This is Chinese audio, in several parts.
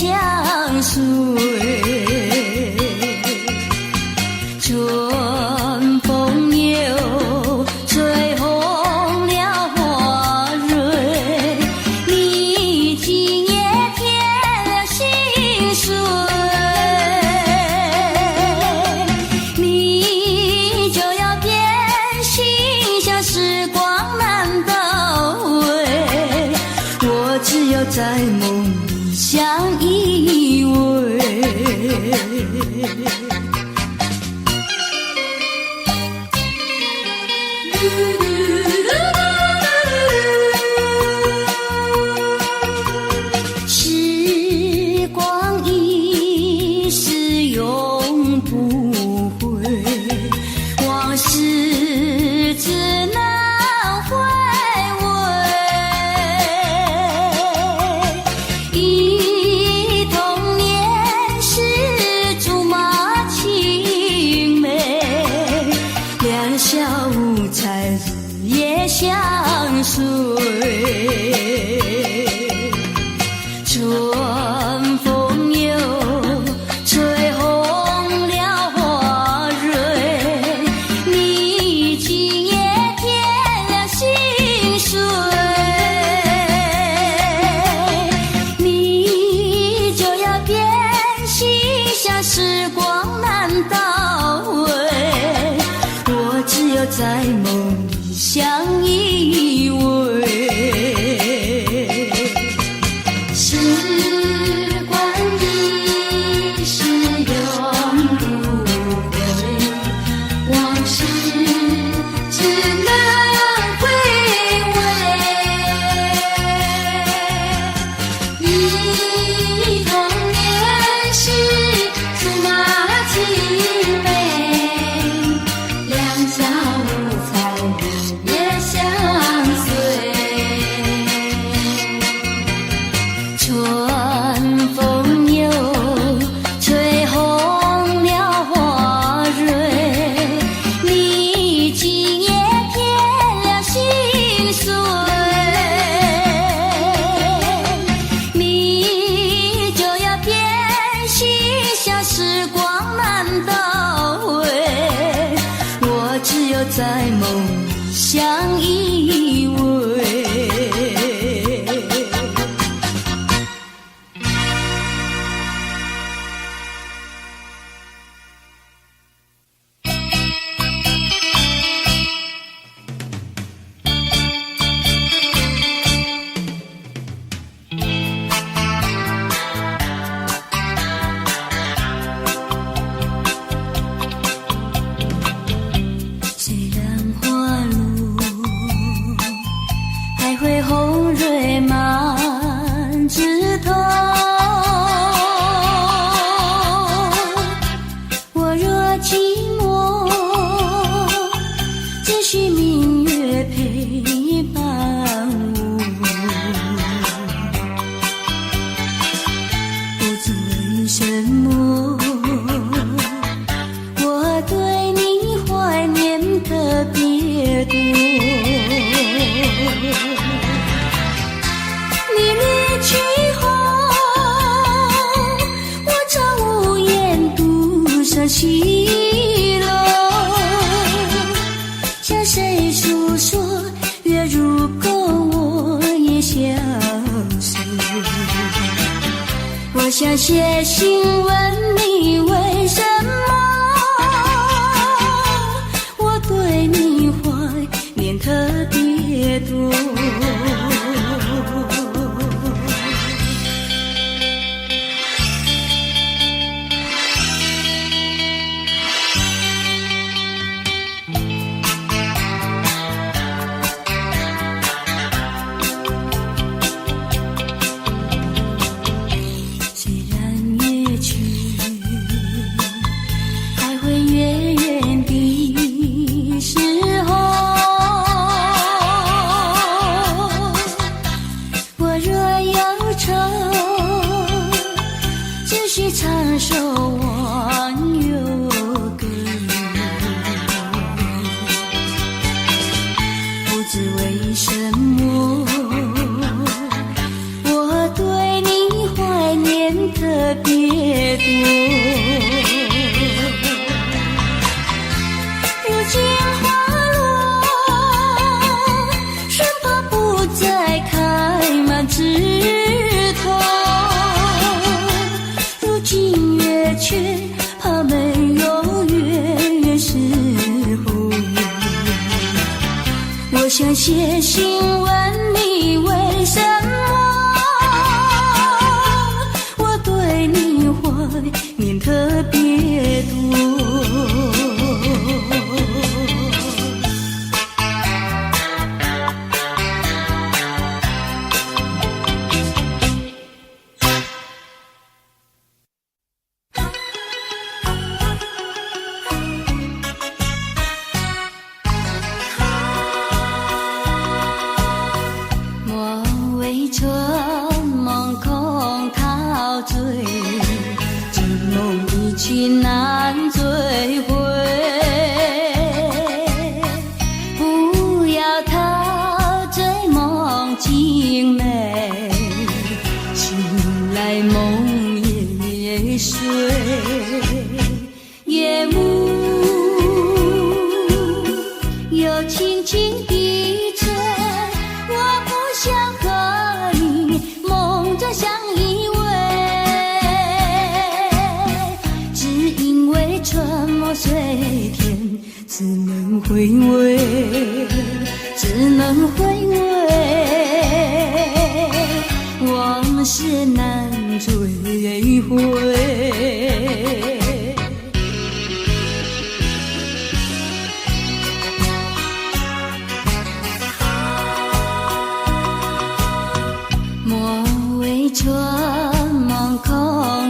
相随。春风又吹红了花蕊，你今夜添了心碎，你就要变心，像时光难倒回，我只有在梦里相依偎。时光一逝永不回，往事只能回味。忆童年时竹马青梅，两小无猜日夜相随。春风又吹红了花蕊，你今夜添了心碎，你就要变心，像时光难倒回，我只有在梦里相依偎。时光一逝永不回，往事只能回味。忆童年时竹马青梅，两小无猜日夜相随。春风又吹红了花蕊，你今夜添了心碎，你就要变心，像时光难倒回，我只有在梦里相依偎。虽然花路还会红蕊满枝头，我若寂寞，只需明月陪伴我。不知为什么，我对你怀念特别多。你离去后，我常无言独上西楼，向谁诉说？月如钩，我也相随。我想写信问你为什么，我对你怀念特别多。虽然月去，还会月圆的时候，我若忧愁，只需唱首忘忧歌。不知为什么，我对你怀念如今花落，生怕不再开满枝头。如今月缺，怕没有月圆时候。我想写信问你为什么我对你怀念特别多。春梦空陶醉，这梦一去难追回。不要陶醉梦境美，醒来梦也碎。夜幕又轻轻地吹，我不想和梦中相依偎，只因为春梦随天，只能回味，只能回味，往事难追回。春梦空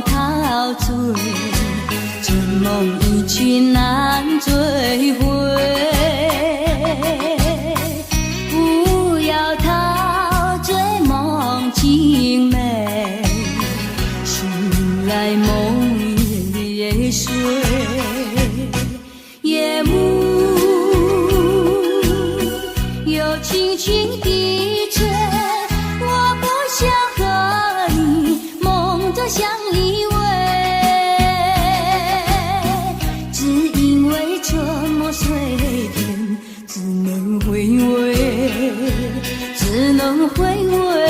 陶醉，这梦一去难追回。不要陶醉梦境美，醒来梦也碎。夜幕又轻轻地吹，我不想相依偎，只因为春梦随天，只能回味，只能回味，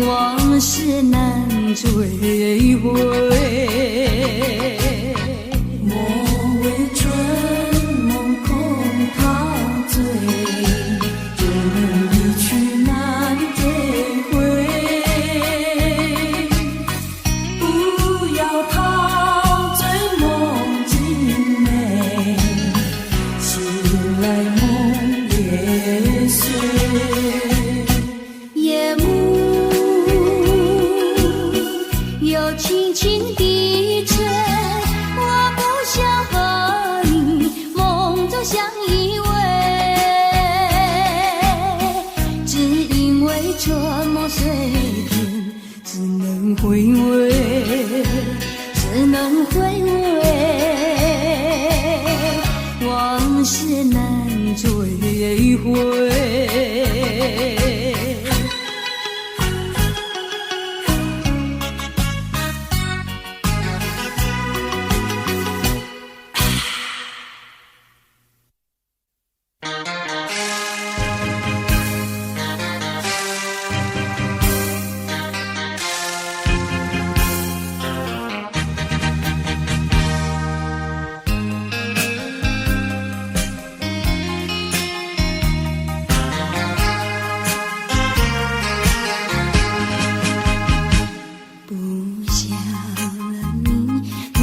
往事难追回。莫为春梦空陶醉，这梦一去难追回。夜幕又轻轻地吹，我不想和你梦中相依偎，只因为春梦随天，只能回味，只能回味，往事难追回。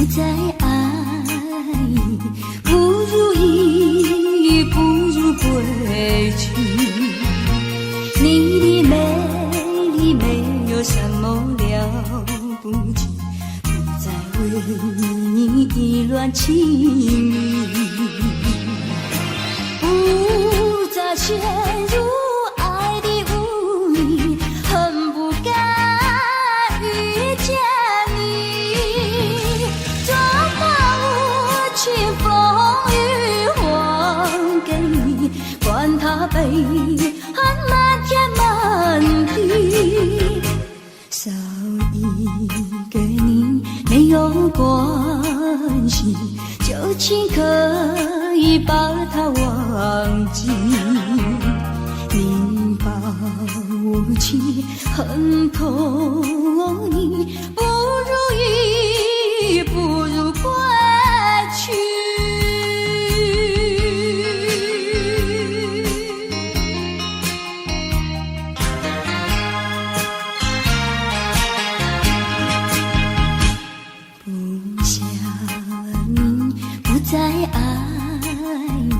再爱不如意，不如归去。你的美丽没有什么了不起，不再为你意乱情迷，不再陷入爱的污泥，恨不该遇见你。做把无情风雨还给你，管他悲恨漫天漫地，少一给你没有关系，就请可以把它忘记。你把我情恨透你，不如意，不如归去。不想你，不再爱你，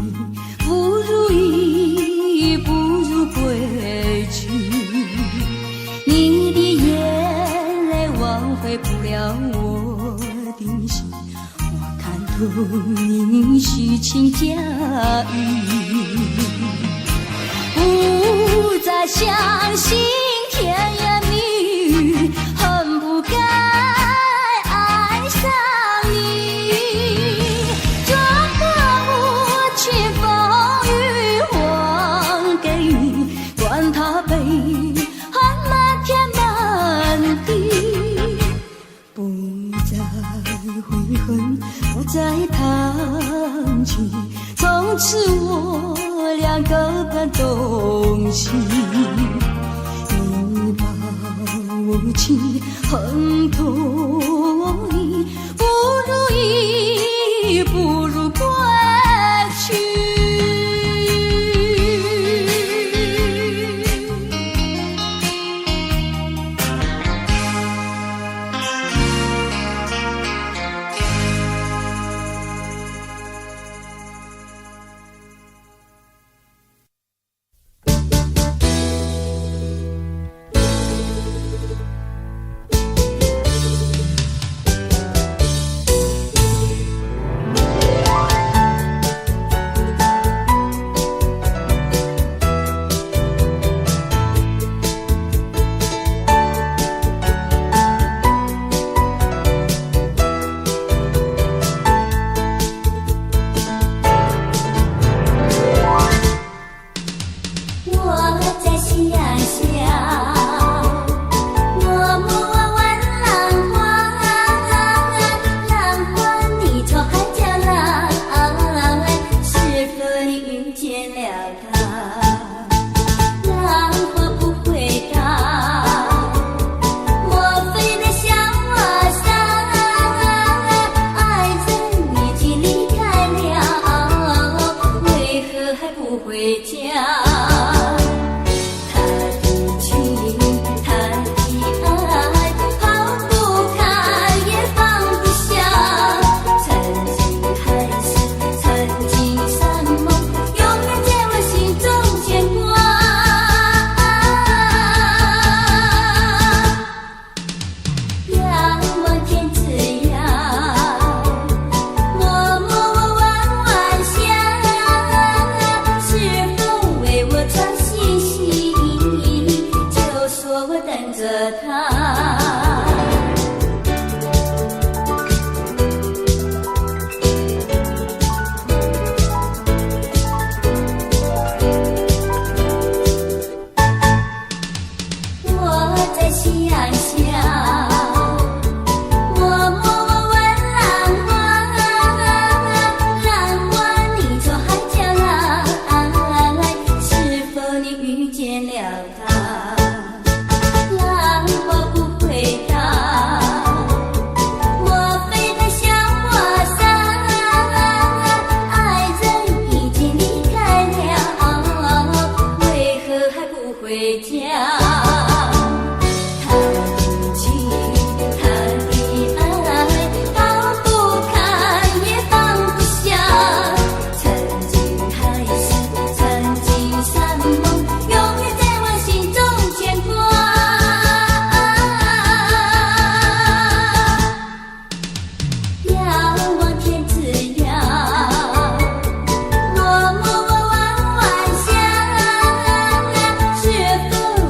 不如意，不如归去。你的眼泪挽回不了我的心，我看透你虚情假意，不再相信甜言蜜语，恨不该爱上你。装作无情风雨还给你，管他悲恨漫天满地，不再悔恨，不再叹气，从此我俩各奔东西。你把我情恨透你，不如意，不如归去。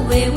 为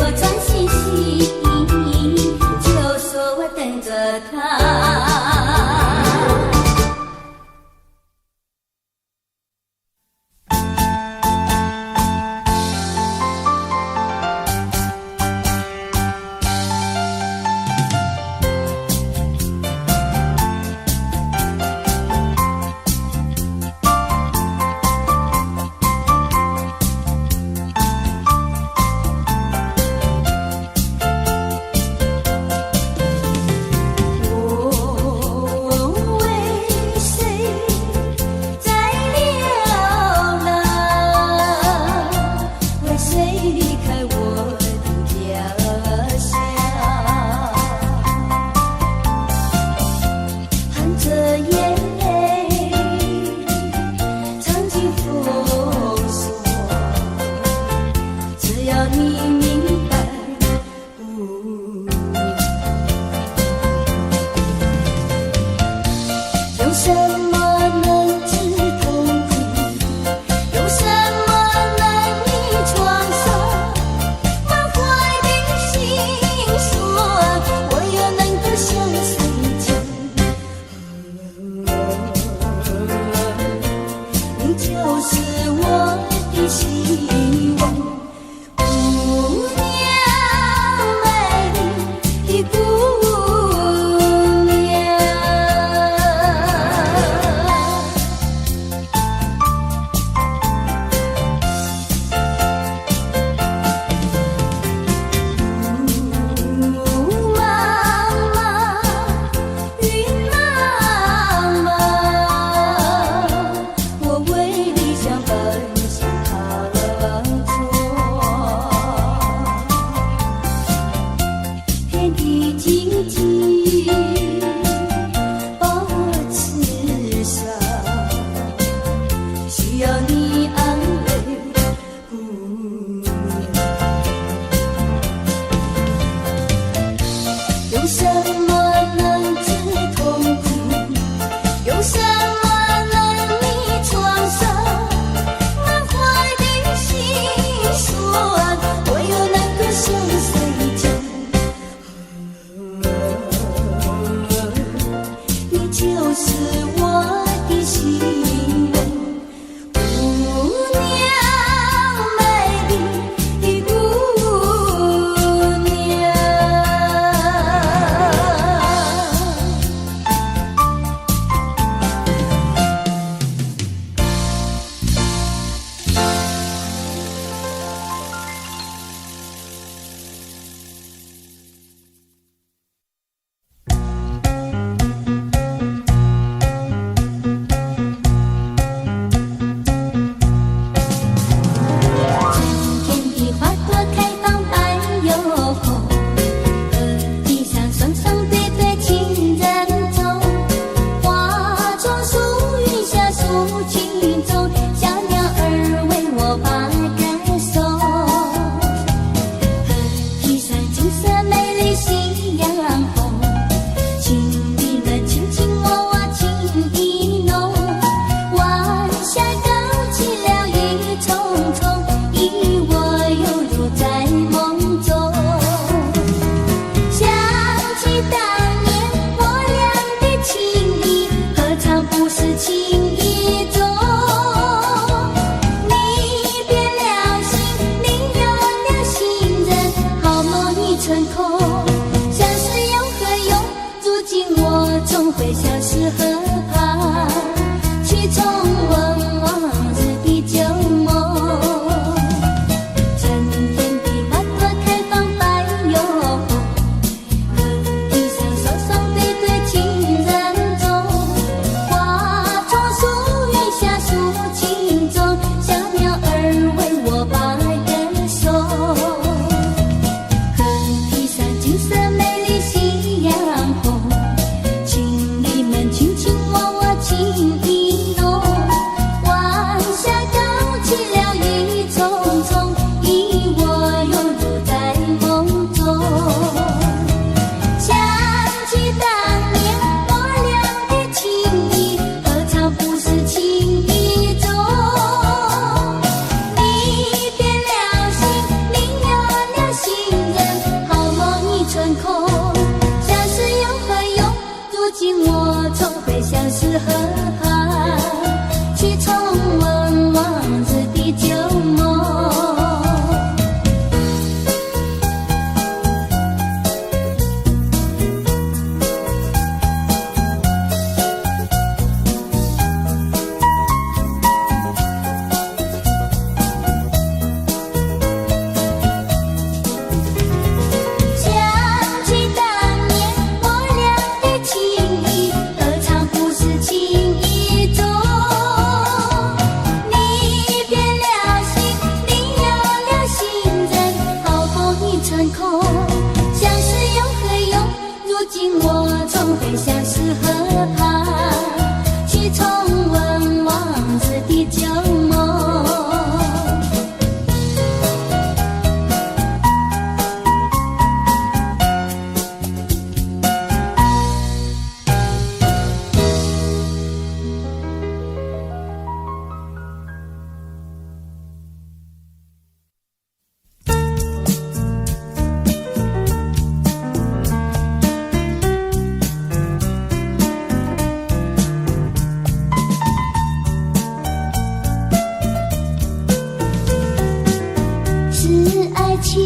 情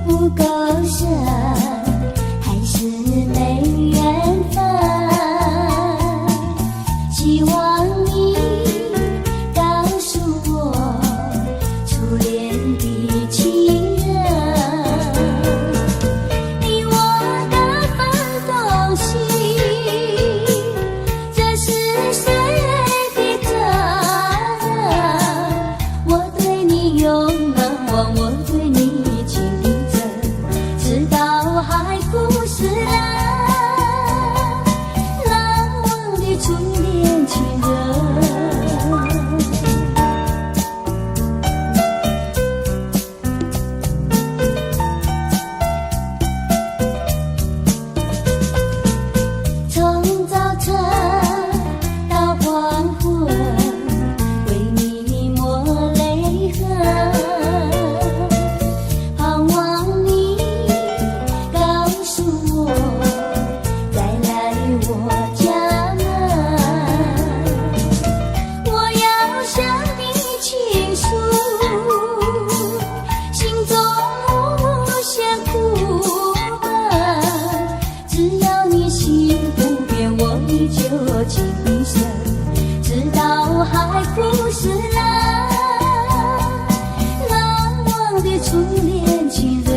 不够深，还是没缘分？希望你告诉我初恋的情人，你我的分东西，这是谁的责任？我对你永难忘，我对你情真，直到海枯石烂，难忘的初恋情人。从早晨到黄昏，为你抹泪痕，盼望你告诉我再来我家门。我要向你倾诉心中无限苦闷，只要你心不变，我依旧情深，直到海枯石烂，难忘的初恋情人。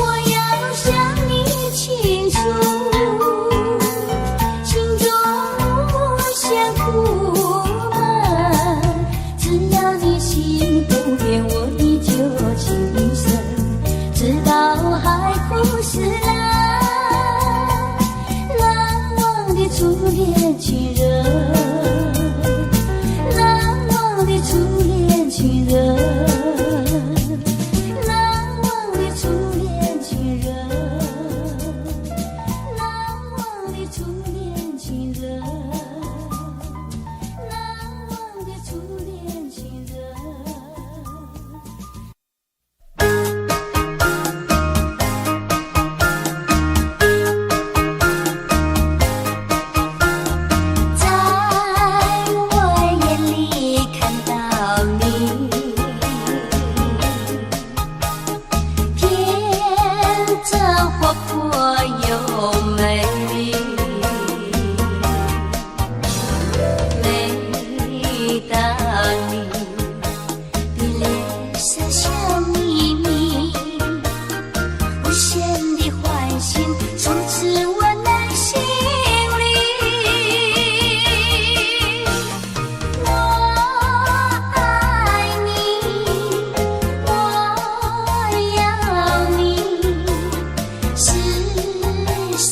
我要向你倾诉心中无限苦闷，只要你心不变，我依旧情深，直到海枯石烂，难忘的初恋情人，难忘的初恋情人，难忘的初恋情人，难忘的初恋情人，难忘的初恋情人。在我眼里看到你，天真活泼又美丽。每当你的脸上笑眯眯，无限的欢欣充斥我内心里。我爱你，我要你，世上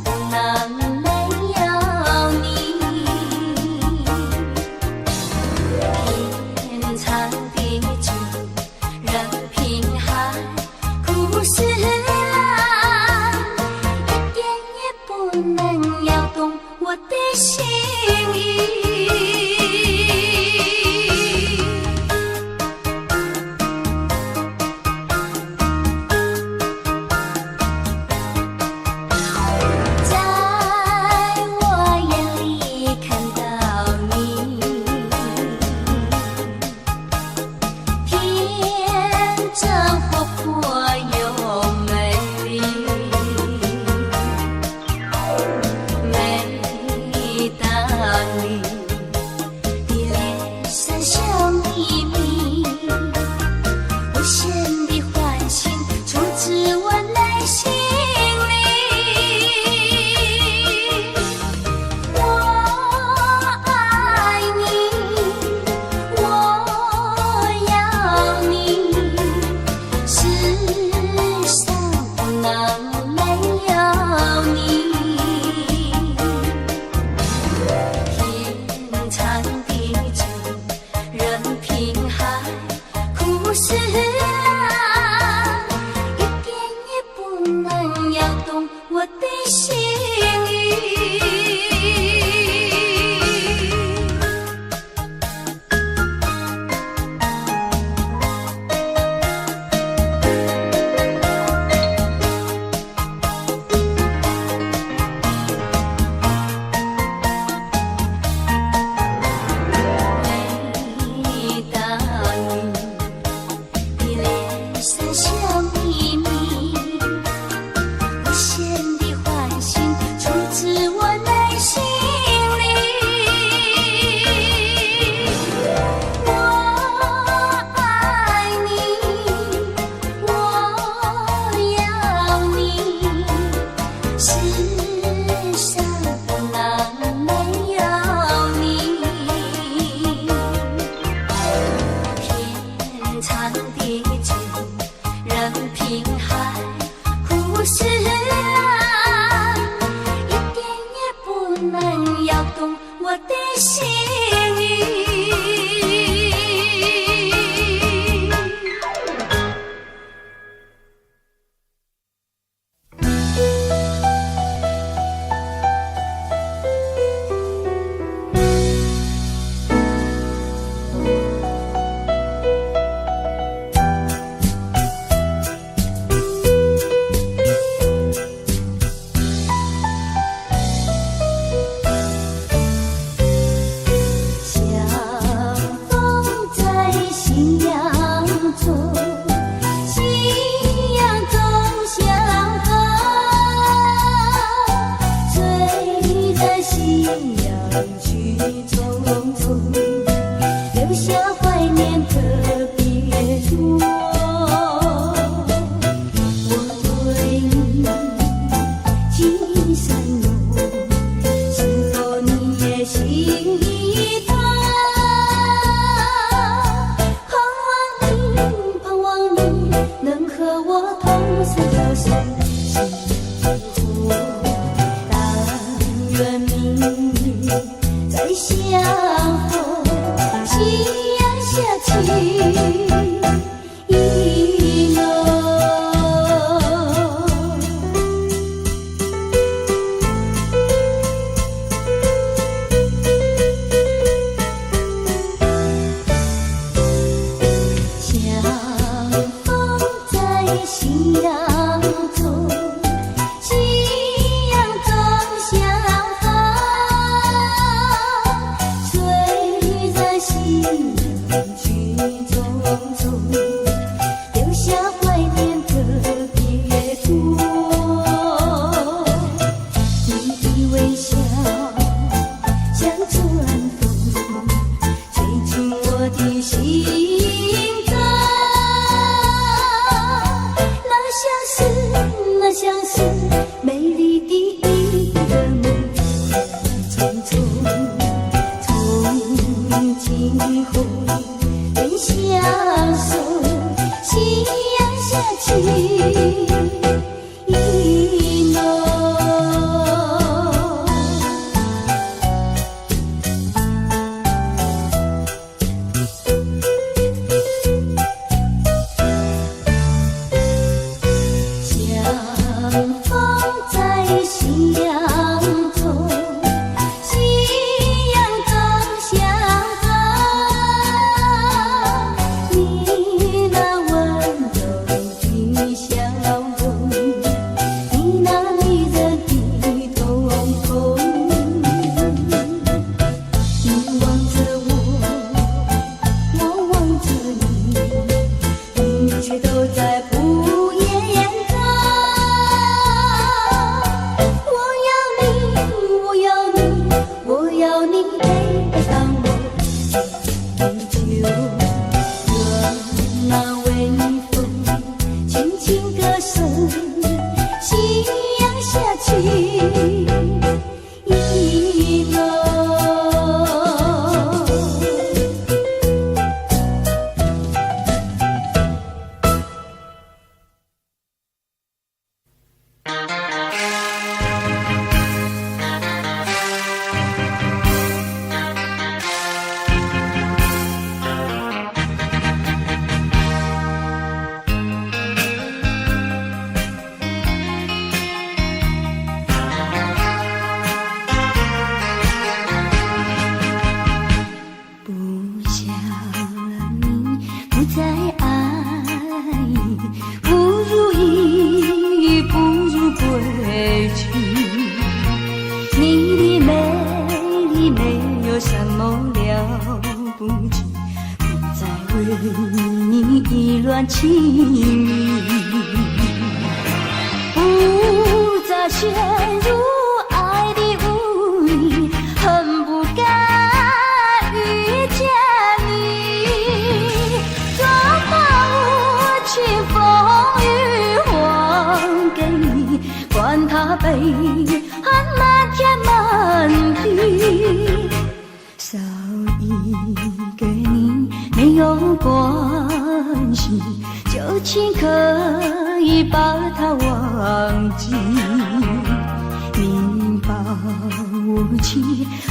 不能没有你。天长地久，任凭海枯石烂，一点也不能摇动我的心意。在我眼里看到你，天真活泼又美丽。每当的心意。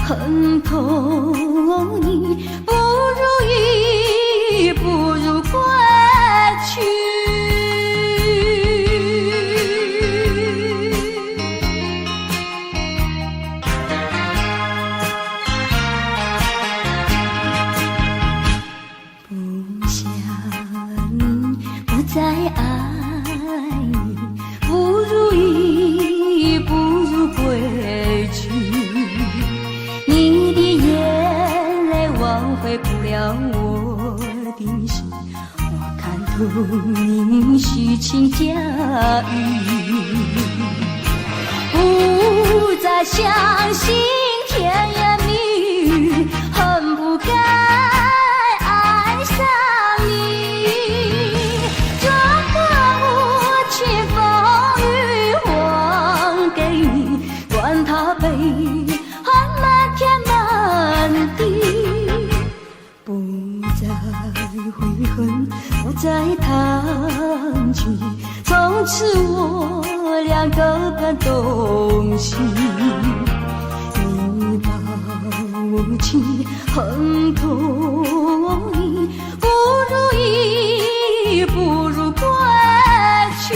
很痛，你不如意，不如归去。不想你，不再爱你，不如意，不如归去。你的眼泪挽回不了我的心，我看透你虚情假意，不再相信甜言蜜语，恨不该爱上你。这段无情风雨还给你，管他悲恨漫天满地，不再悔恨，不再叹气，从此我俩各奔东西。你把我情恨透，你不如意，不如归去。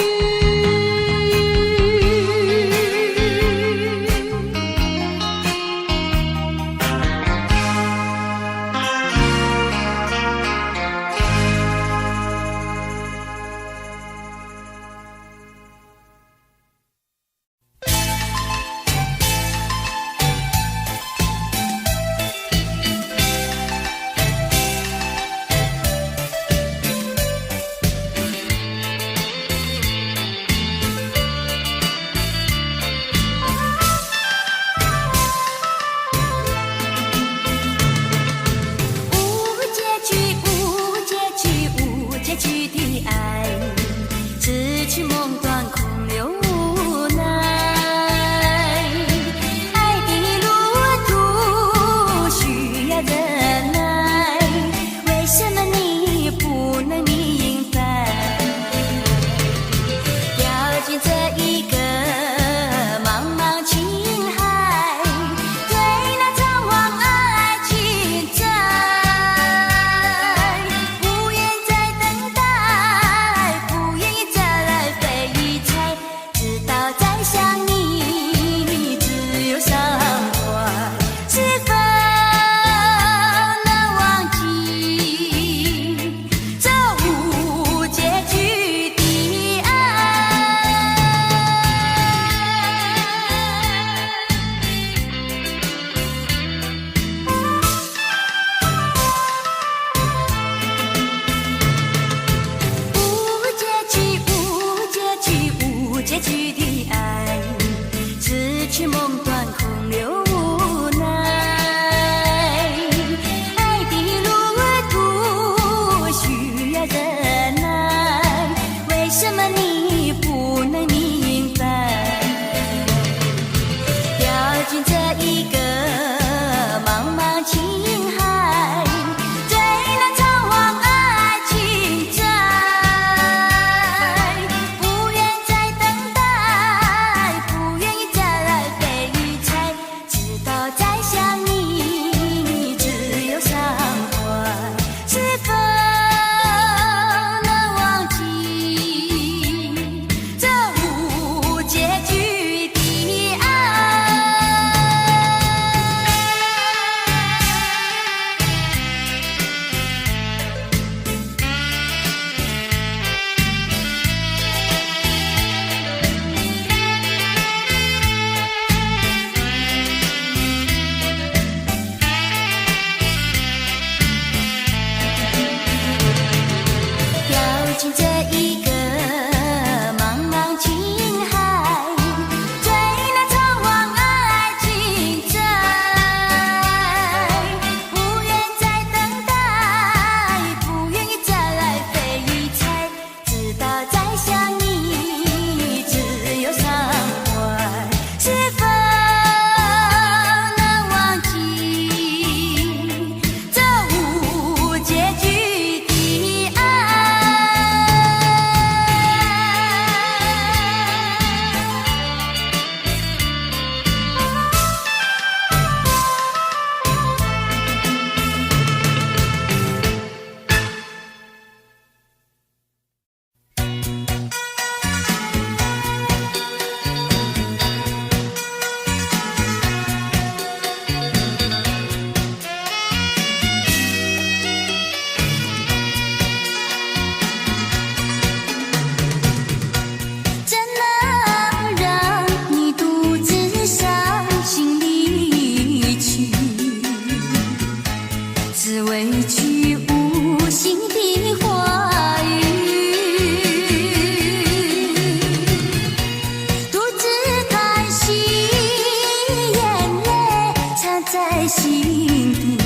底，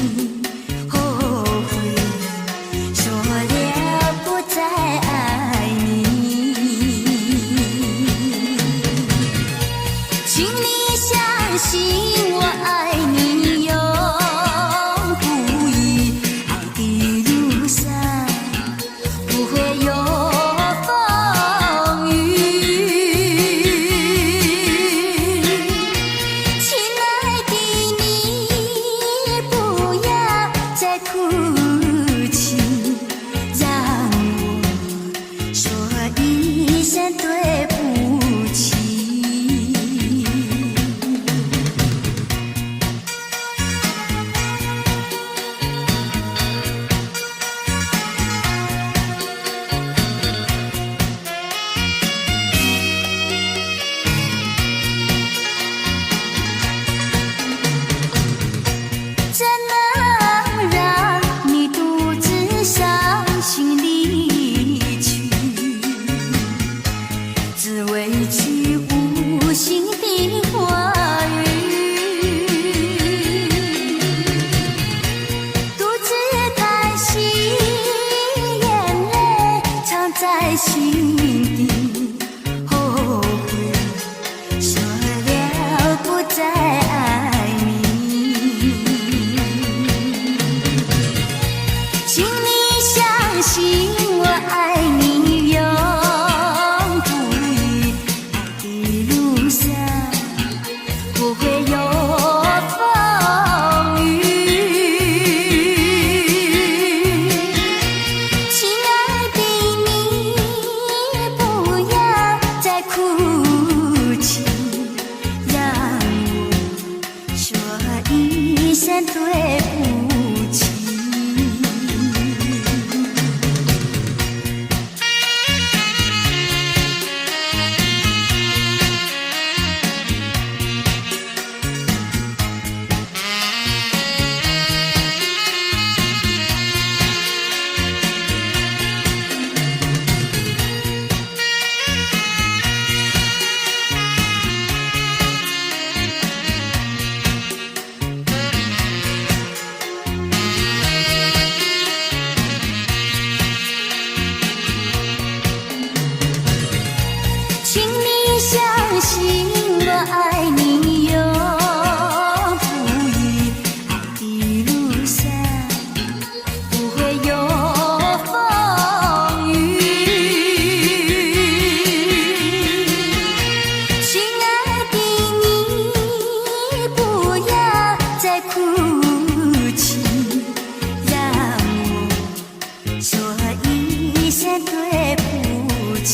后悔说了不再爱你。请你相信我爱你永不移，爱的路上不会有风雨。亲爱的你，不要再哭泣，让我说一声对不起。怎能让你独自伤心离去？只为句无心的话语，独自叹息，眼泪藏在心底，后悔说了不再爱你。请你相信我爱你永不移，爱的路上不会有风雨。亲爱的你，不要再哭泣，让我说一声对不起。请你相信我爱你永不移，爱的路上不会有风雨。亲爱的你，不要再哭泣，让我说一声对不起。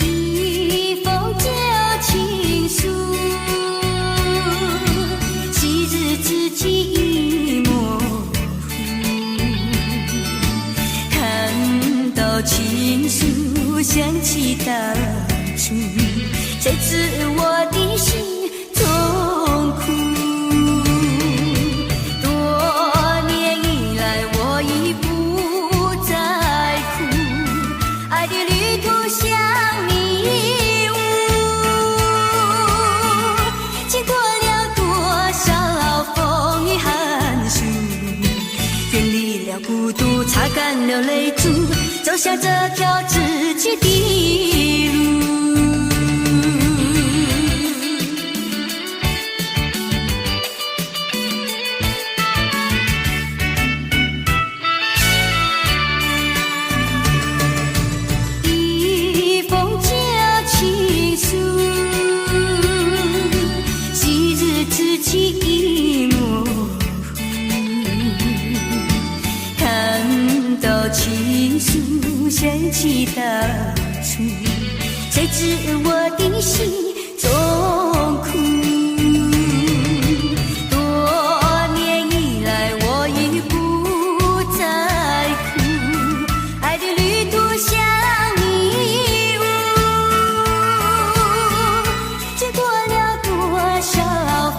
一封旧情书，昔日知己已模糊，看到情书想起当初，才知我的心痛苦。多年以来我已不再哭，爱的旅途像迷雾，经过了多少风雨寒暑，远离了孤独，擦干了泪珠，走向这条自己的路。一封旧情书，昔日知己已模糊，看到情书想起当谁知我的心中苦。多年以来我已不再哭，爱的旅途像迷雾，经过了多少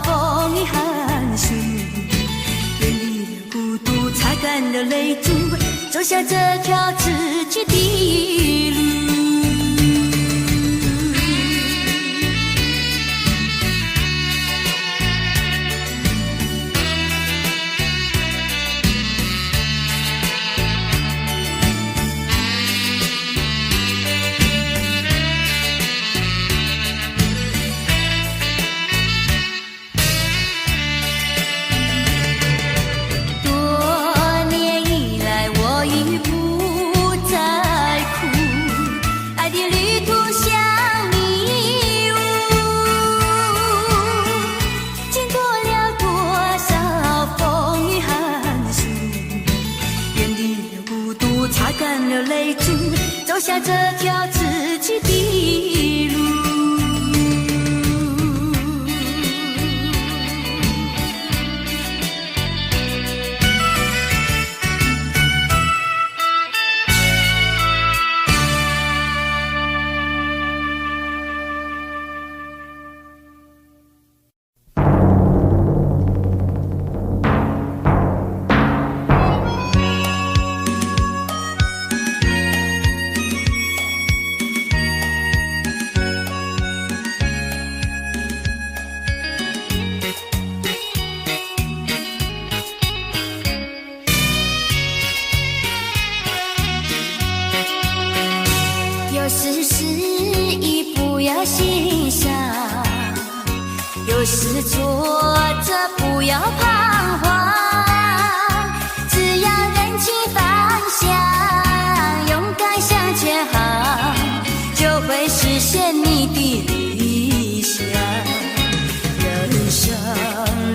风雨寒暑，远离了孤独，擦干了泪珠，走下这条自己的路。走下这条自己的路。有时失意不要心伤，有时挫折不要彷徨，只要认清方向，勇敢向前行，就会实现你的理想。人生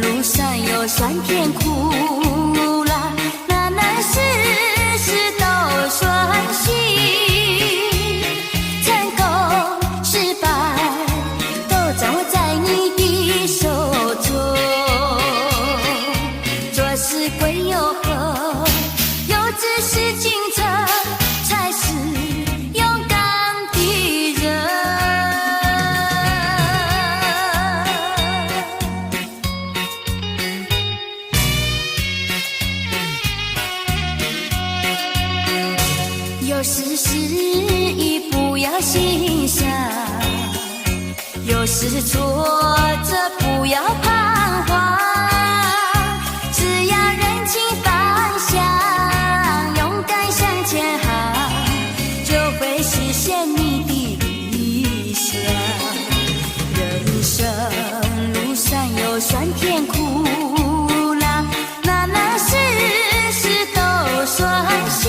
路上有酸甜苦辣，哪能事事都顺心。有时失意不要心伤，有时挫折不要彷徨，只要认清方向，勇敢向前行，就会实现你的理想。人生路上有酸甜苦辣，哪能事事都顺心。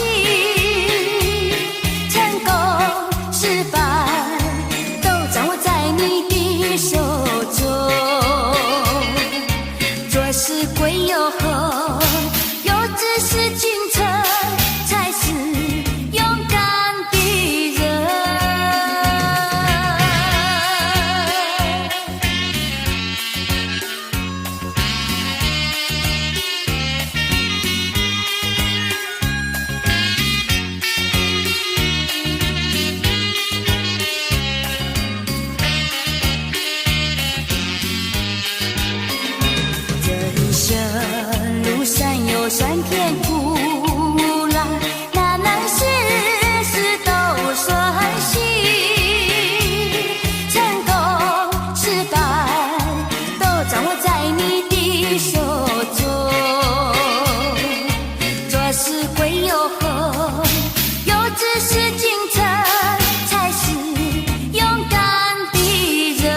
是归又何？有志是进程，才是勇敢的人。路上有酸甜苦辣，哪能事事都顺心。成功失败都掌握在你的手中，做事归又何？有志是进程，才是勇敢的人。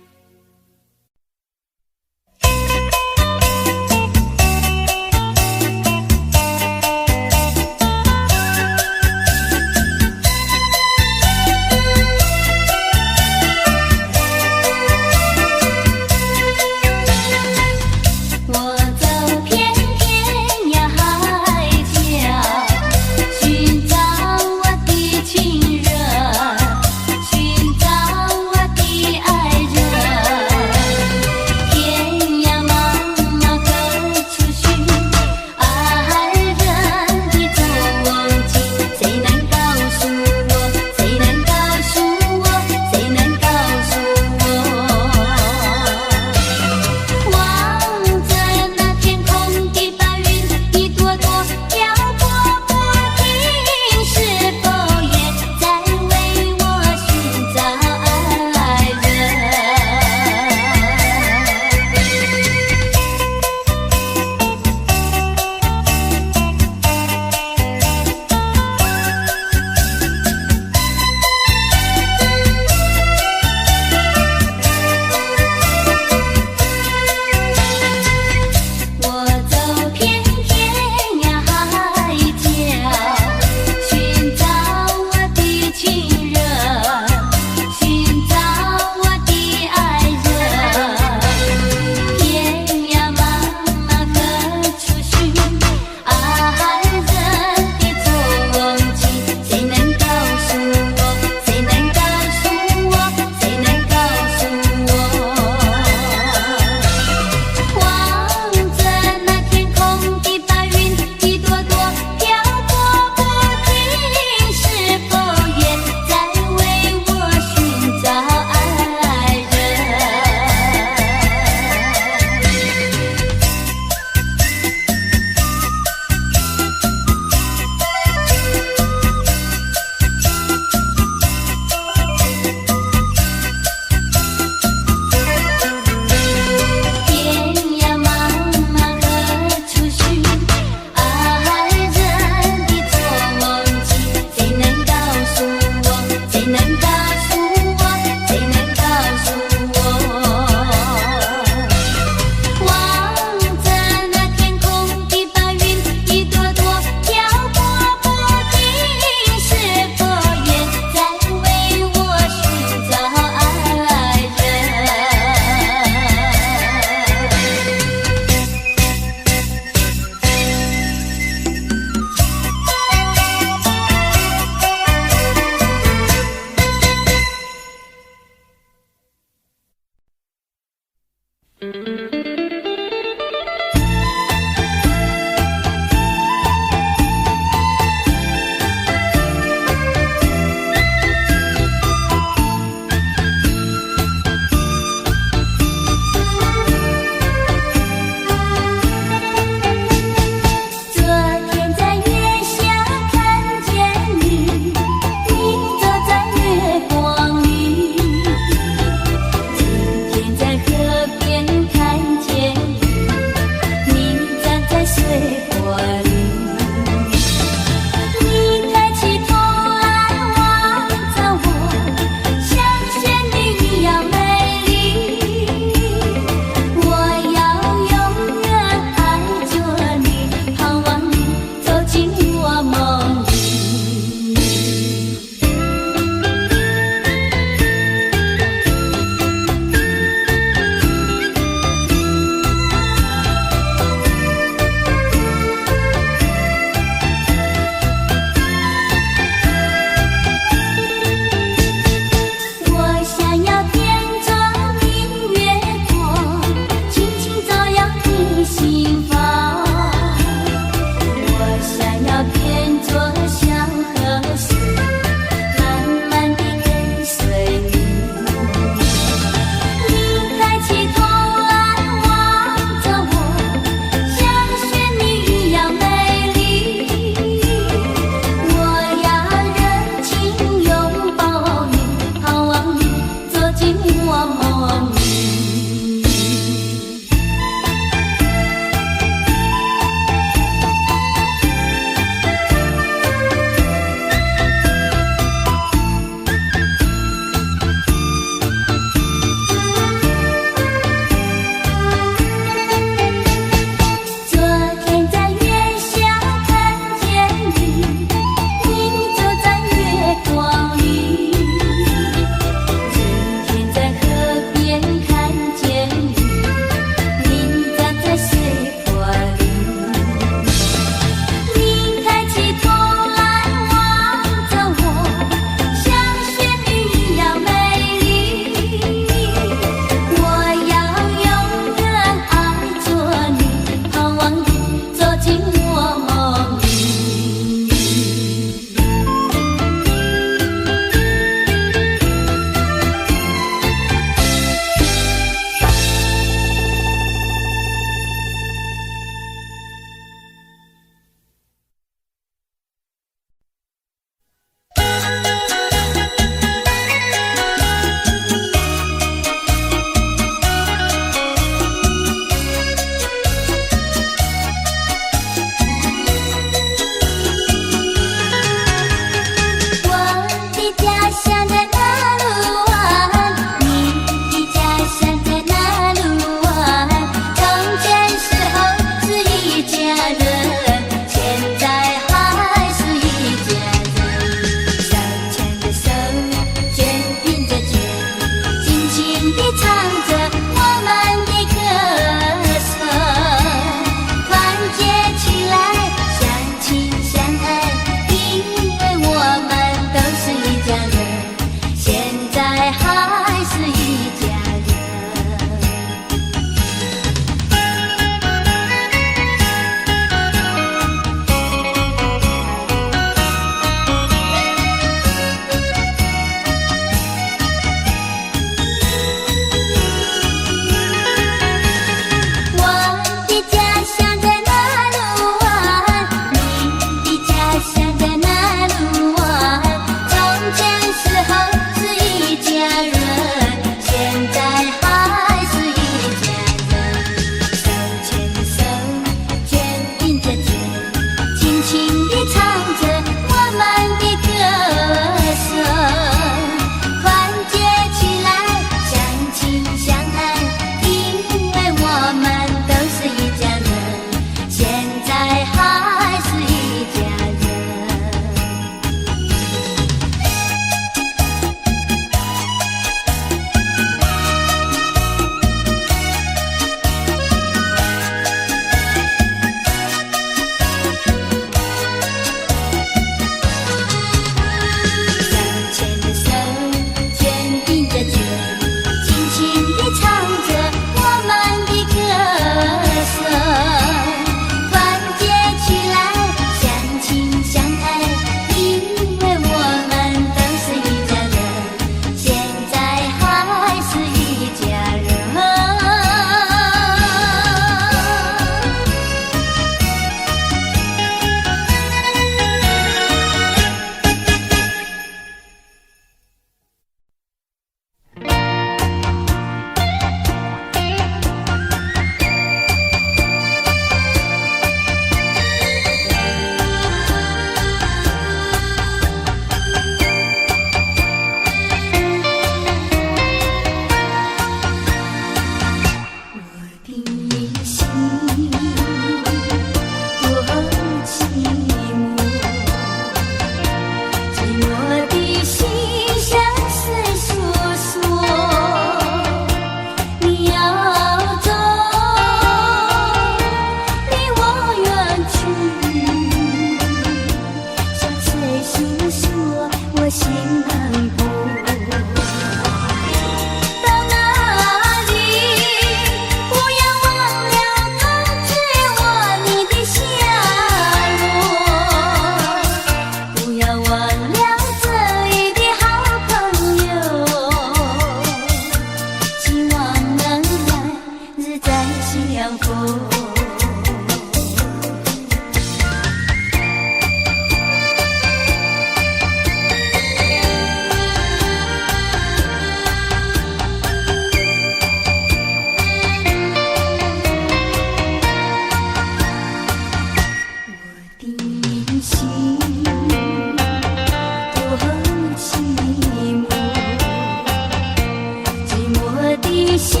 的心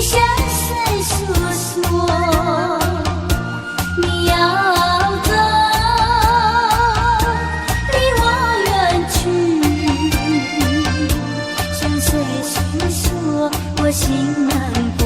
相随诉说，你要走，离我远去，相随诉说我心难过。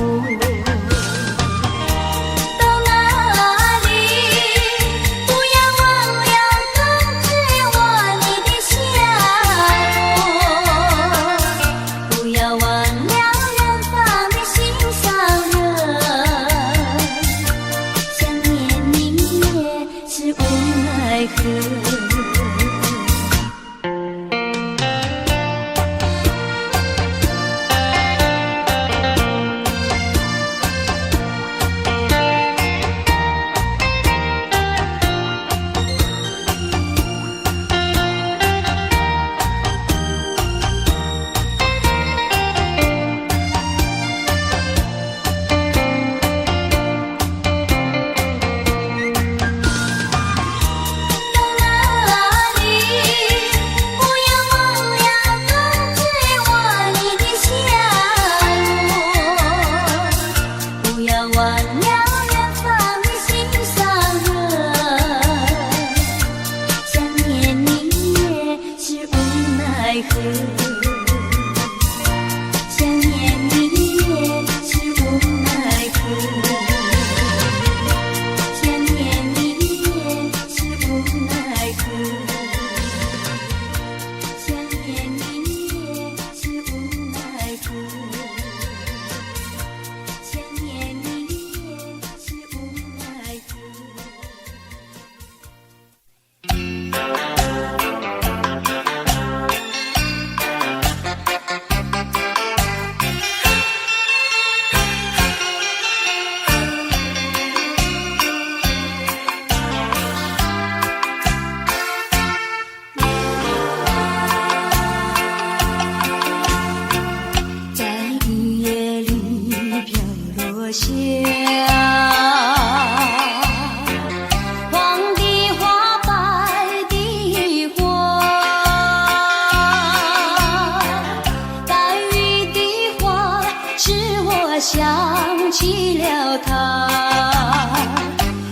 想起了他，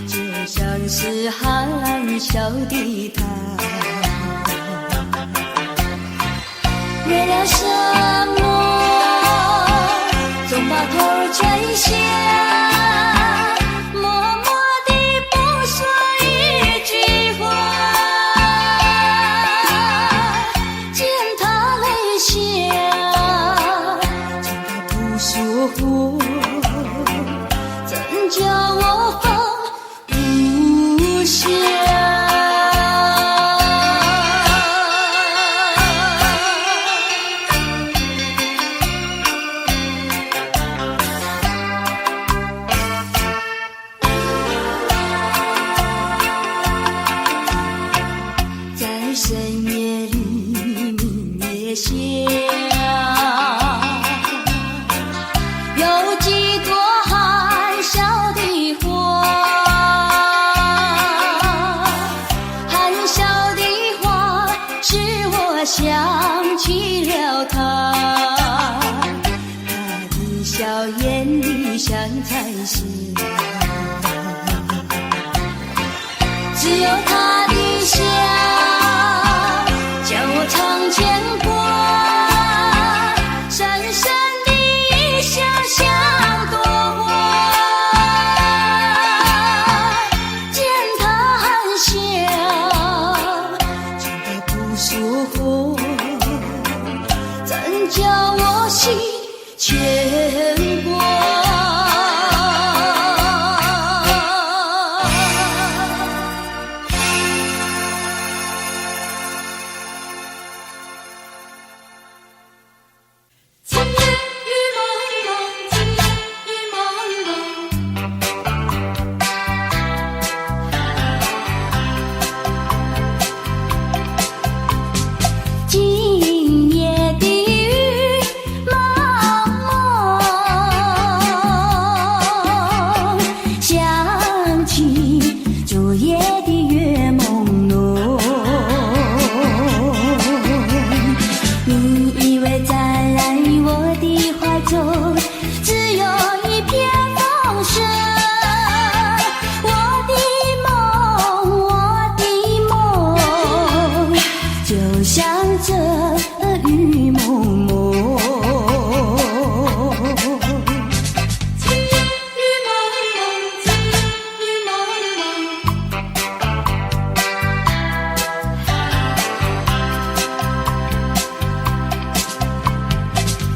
就像是含笑的他，为了什么总把头垂下，默默地不说一句话，见他泪下，见他不说话，怎叫我放不下？在深夜里明月下，有几朵含笑的花，含笑的花使我想起了他，他的笑眼里像彩霞，只有他的笑叫我常牵挂，深深的一笑像朵花，见他含笑，见他不说话，怎叫我心牵挂？今夜的雨蒙蒙，想起昨夜的月朦胧。你依偎在我的怀中，只有一片风声。我的梦，就像这雨蒙蒙。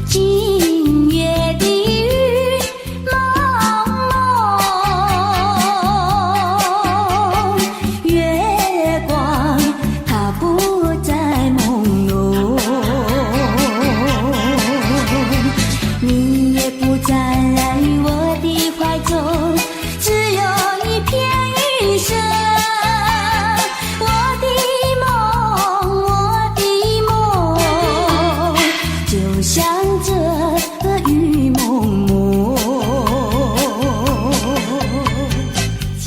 今夜的雨蒙蒙，月光它不再朦胧，你也不再来我的怀中，只有一片雨声。我的梦，就像这雨蒙蒙。今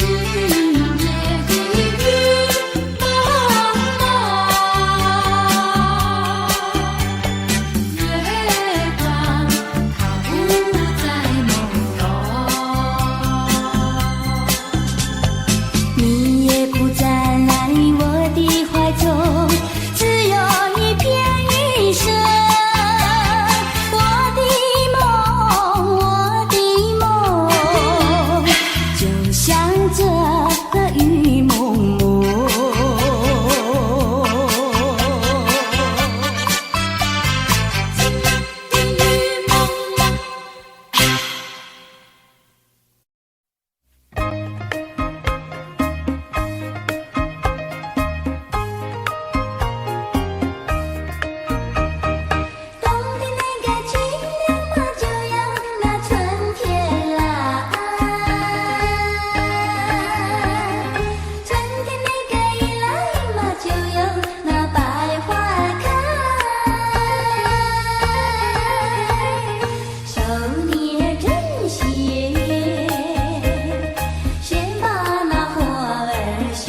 夜的雨蒙蒙，月光它不再朦胧，你也不再来我的怀中，只有一片雨声。我的梦，就像这雨蒙蒙。冬天那个清凉嘛，就要那春天来；春天那个一来嘛，就有那百花开。手捏针线，先把那花儿绣，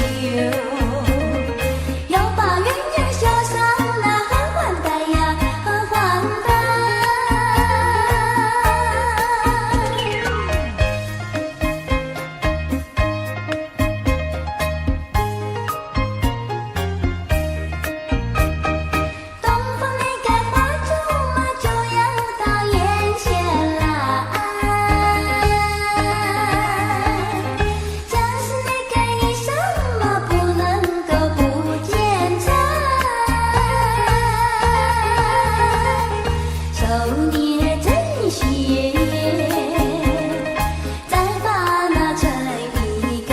要把鸳鸯绣上那环环带呀，环环带。东方那个花烛嘛，就要到眼前来；将士那个衣裳嘛，不能够不剪裁。手捏针线，再把那春衣干。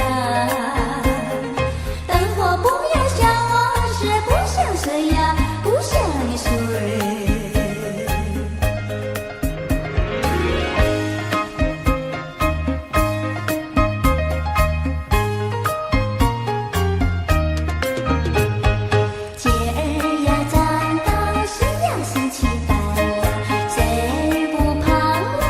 灯火不要像往事，不像水呀，不像水。节儿呀站到是呀升起来呀，谁不盼望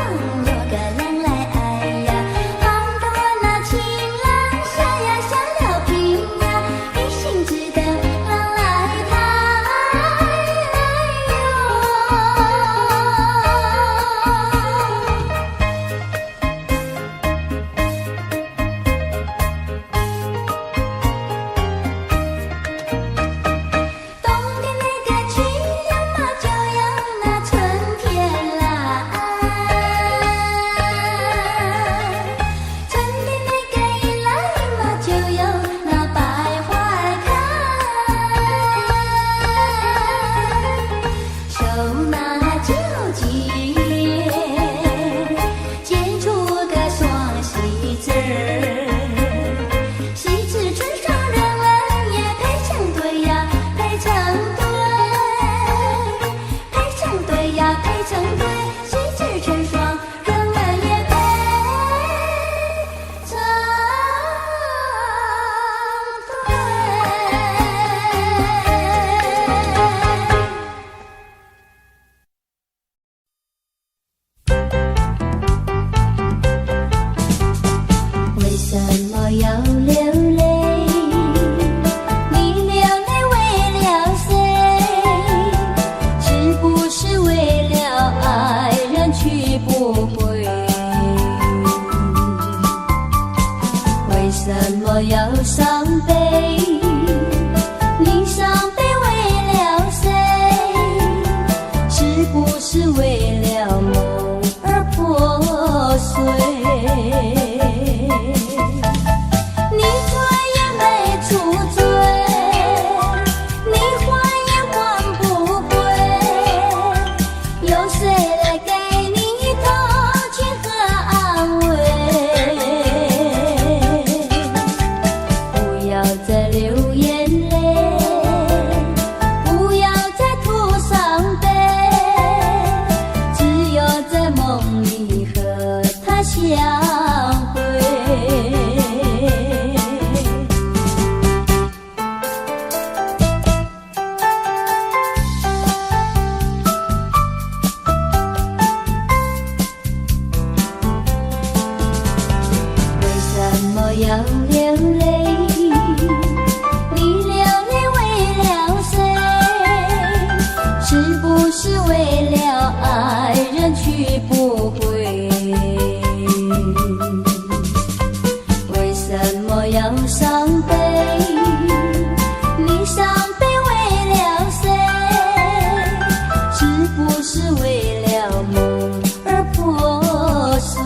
不回。为什么要伤悲？你伤悲为了谁？是不是为了梦而破碎？你醉也没处醉，你还也还不回，有谁来给你同情和安慰？不要再流眼泪，不要再吐伤悲，只有在梦里和他相会。要流泪，你流泪为了谁？是不是为了爱人去不回？为什么要伤悲？你伤悲为了谁？是不是为了梦而破碎？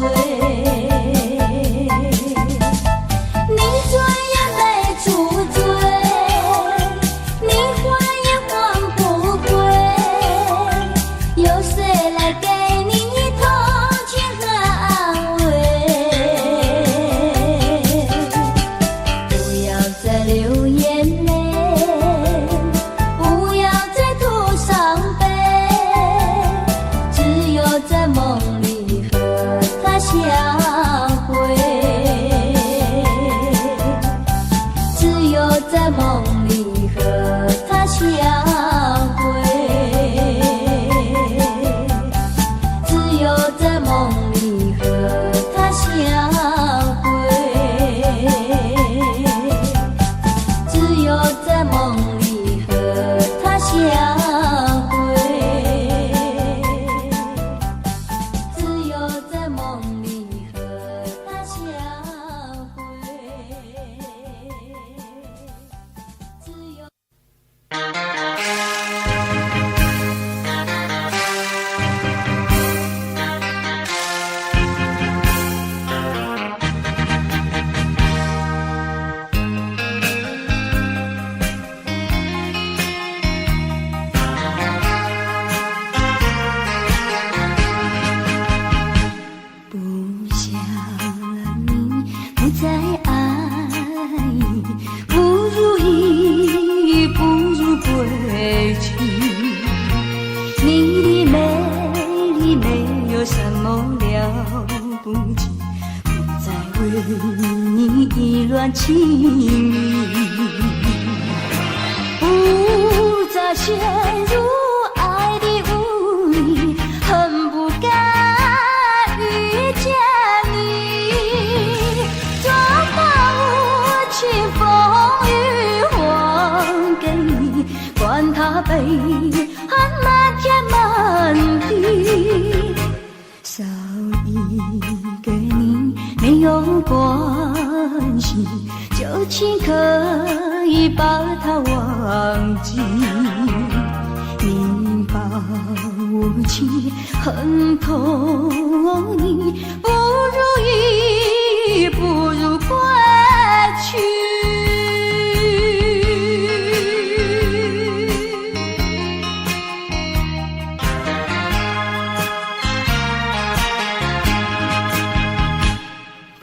在梦里和他相会，只有在梦里和他相会，只有在梦里和他相会，只有在梦里和他相会。再爱不如意，不如归去。你的美丽没有什么了不起，不再为你意乱情迷，不再陷入爱的污泥，恨不该遇见你。风雨还给你，管他悲寒漫天满地，少一个你没有关系，就请可以把它忘记。你把我情恨透你，不如意，不如归去。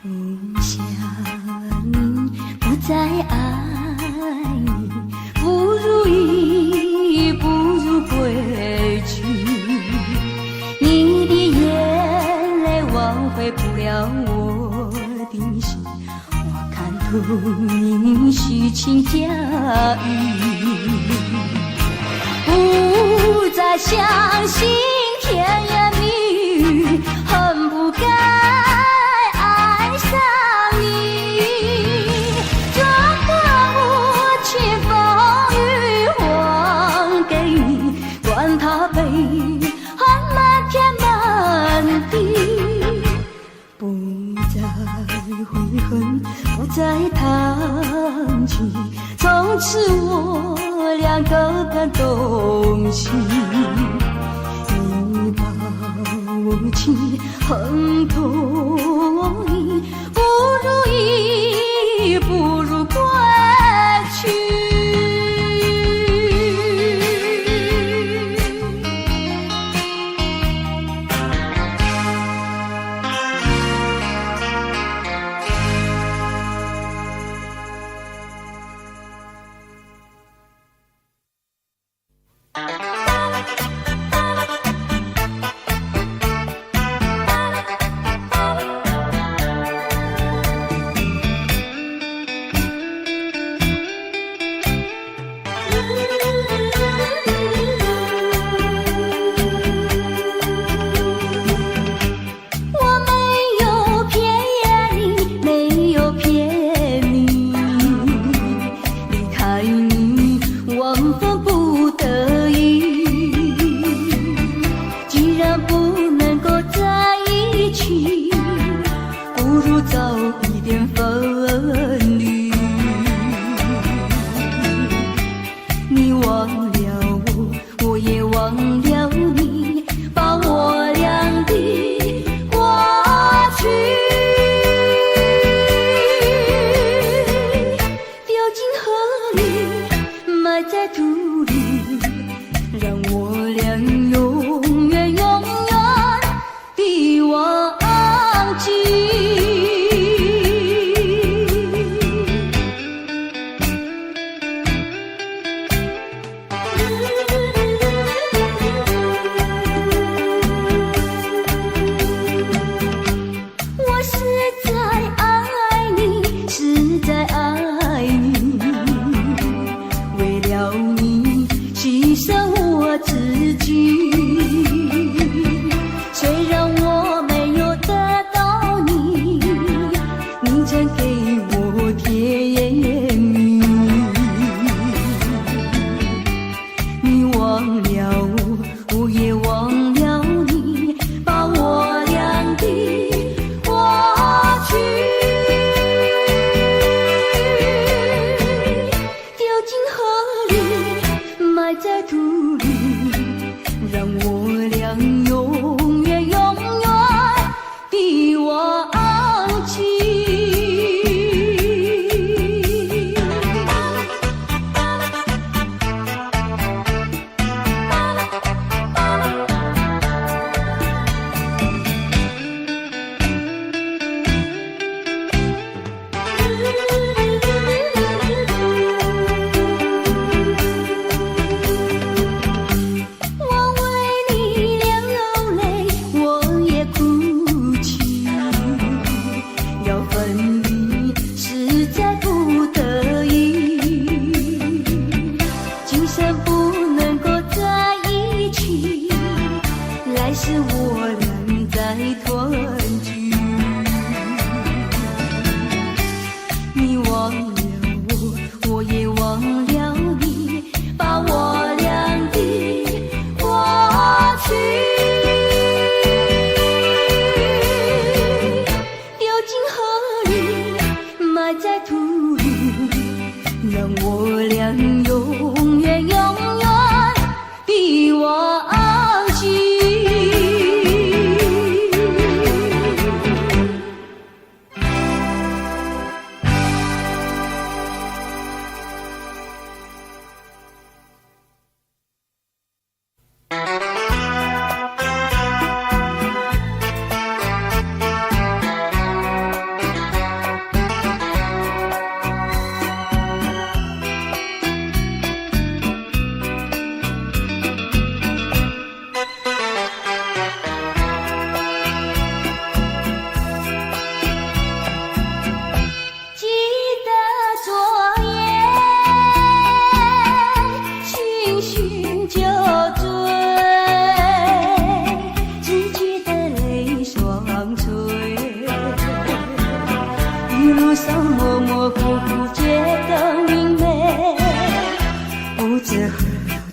不想你，不再爱你，不如意，不如归去。你的眼泪挽回不了我的心，我看透你虚情假意，不再相信甜言蜜语，恨不该爱上你。转把无情风雨还给你，管他悲寒漫天满地。是我两个感动心，你把我情恨透意，不如意，不如归去。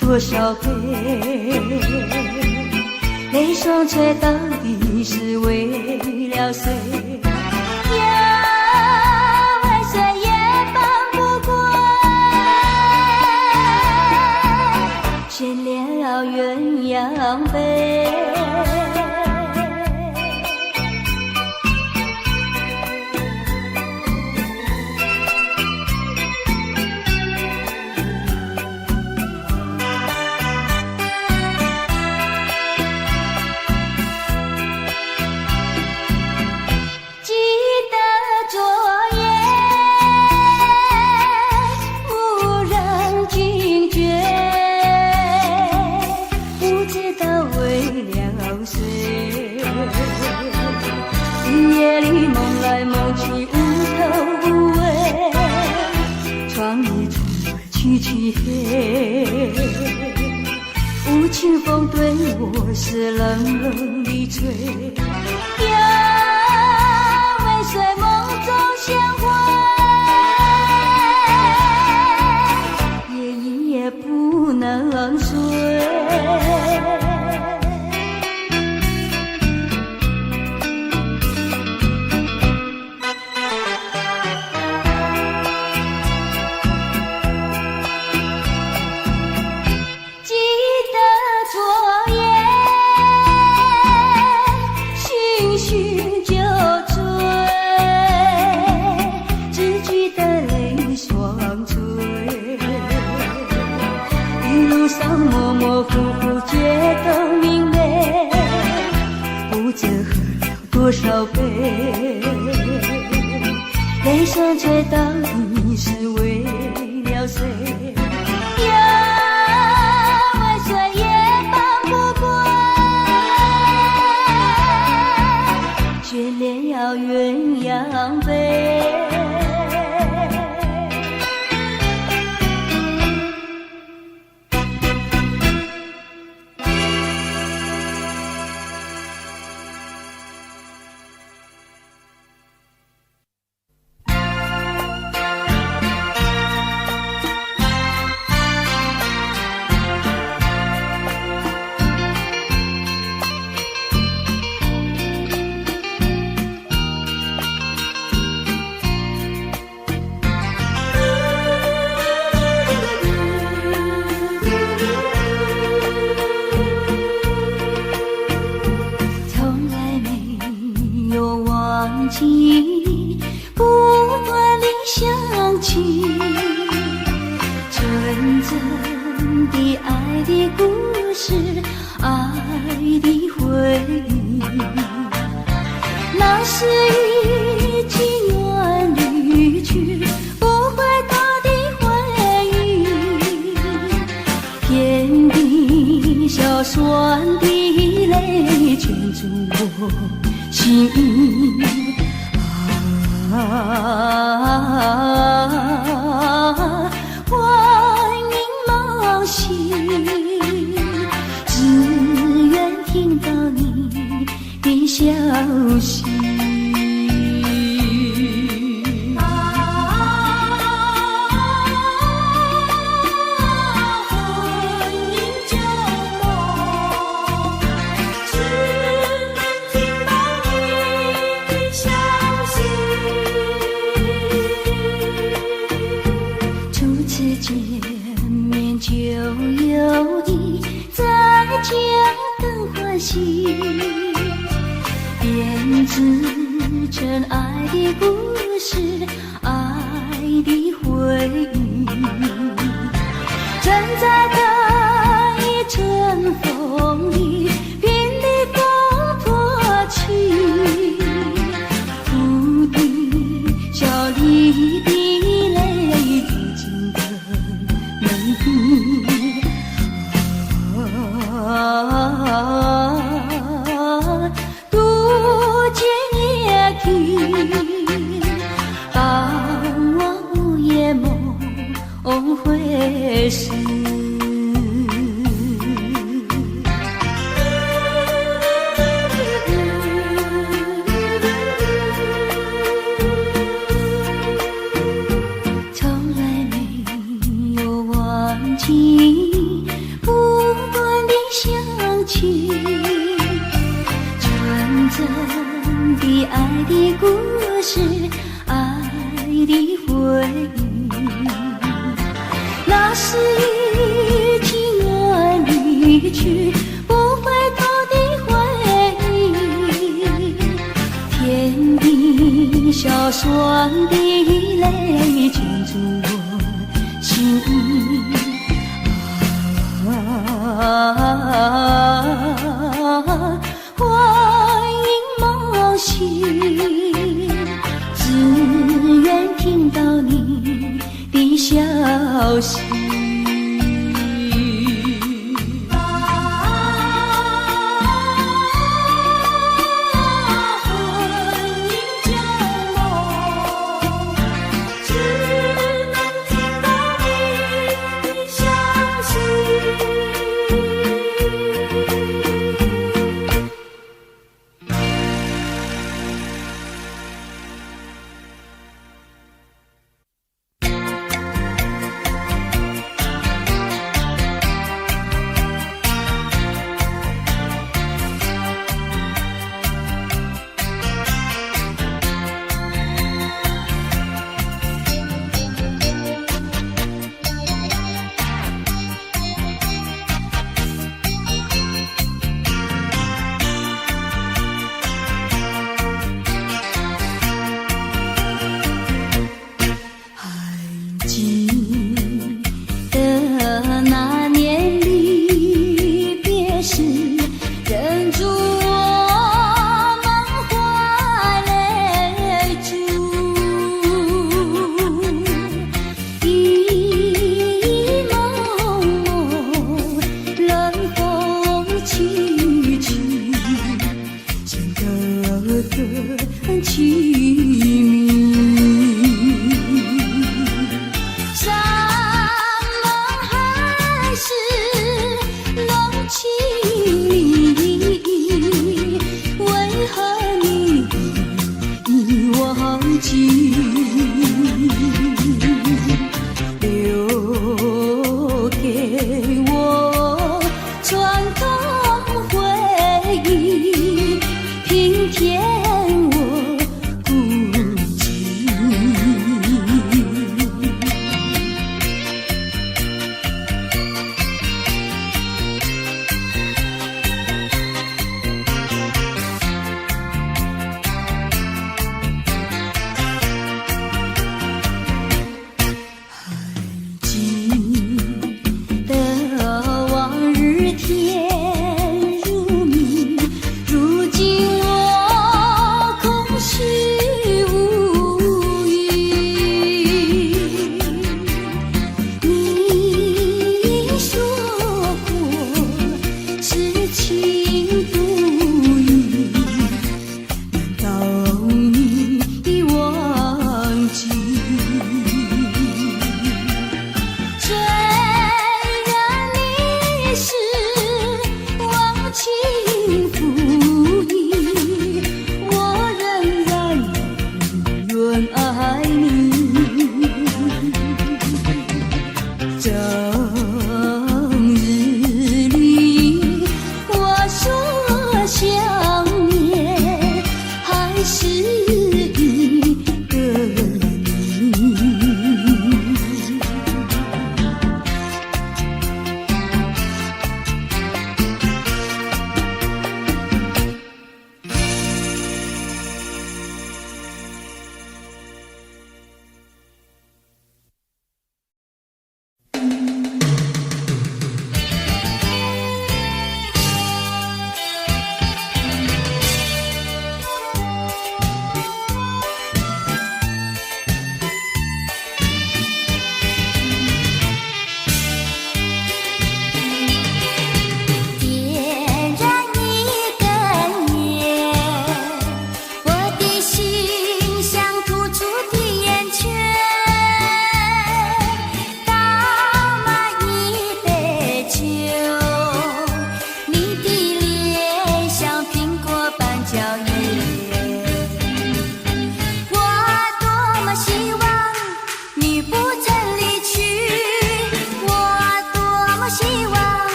多少杯，泪双却到底是为了谁？呀，为谁也放不过。漆黑，无情风对我是冷冷的吹，呀，未遂梦中相会，夜夜不能睡。模模糊糊觉得明媚，不知喝了多少杯，泪声却到底是为了谁？呀，未遂也放不过，眷恋要鸳鸯杯。不断地想起纯真的爱的故事，爱的回忆，那是已经远离去不回头的回忆，点滴小酸的泪圈住我心意。欢迎梦醒，只愿听到你的消息。编织成爱的故事，爱的回忆，站在这一阵风里，濒临风破起，哭的笑里的泪如今的美丽。当我午夜梦回时，从来没有忘记，不断地想起纯真的爱的故事，爱的回忆，那是已经远离去不回头的回忆，天地小酸的泪圈住我心意。欢迎梦醒，只愿听到你的消息。的凄迷。山盟海誓浓情蜜，为何你已忘记？留给我传统回忆，平添我孤寂。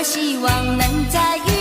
希望能再遇。